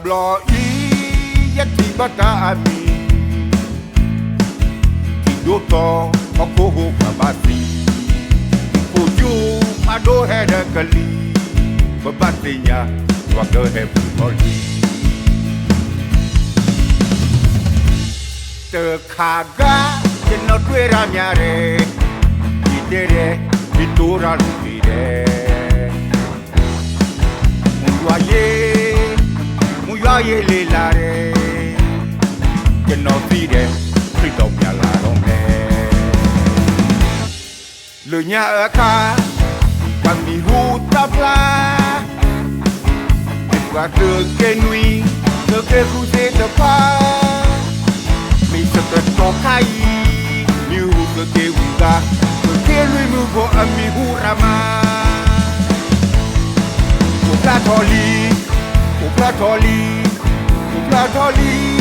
blo i yati bata ami ti do to oko ho kabasi ojo ado heda kali babatinya waga he boli te khaga no twe ra nya re di de de di to ra lu di de mu ya ye le la re que no pide frito ya la rompe le nya ka pa mi hu ta pla va te que nuit te que cruce de pas mi se te toca mi hu que uga que lui mu go ami hu rama o platoli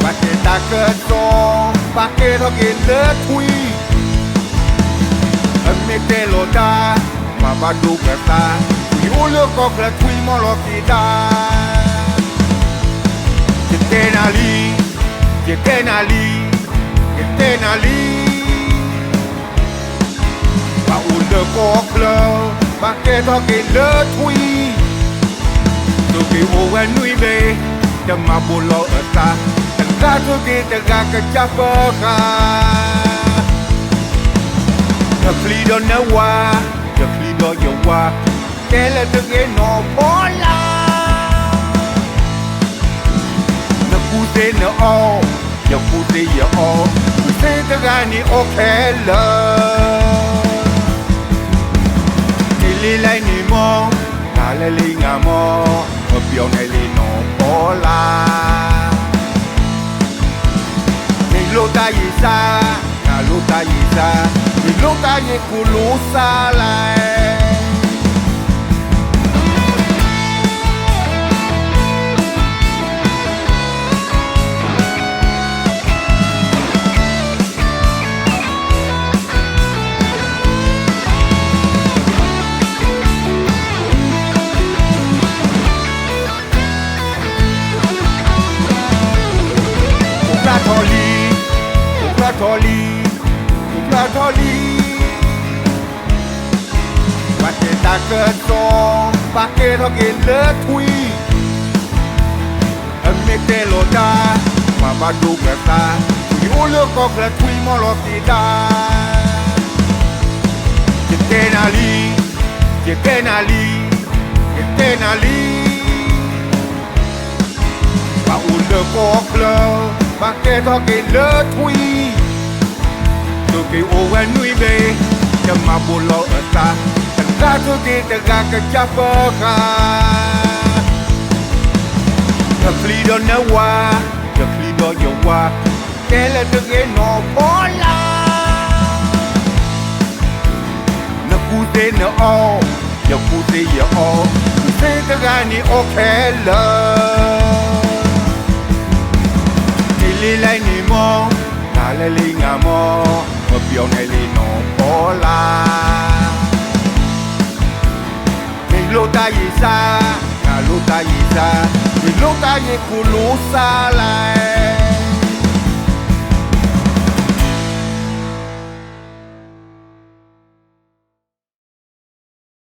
pakai tak ketong pakai rokin letui amete loda mabadu kata yule kok letui molokida jekenali ba ule kok le pakai rokin letui Tuki owen nui be Dama bulo eta Tengah tuki tengah kecapaka Teklido newa Teklido yawa Tele tuki no bola Nekuse ne o Yakuse ya o Kuse tengah ni okela Nililai ni mo Nalali ngamo Biao này li no bola Ni lo ta yi sa Na lo ta yi sa Ni lo ta yi ku lo sa lai Platoli pakai tak ketong pakai rokin letui amete loda mabadu kata yule kok letui molokida jekenali ba ule kok le pakai rokin letui Tuki owen nui be Dama bulo eta Tengah tuki tengah kecapaka Teklido newa Teklido yawa Tele tuki no bola Nekuse ne o Yakuse ya o Kuse tengah ni okela Nililai ni mo Nalali ngamo Biao này li no bola Ni lo ta yi sa Na lo ta yi sa Ni lo ta yi ku lo sa lai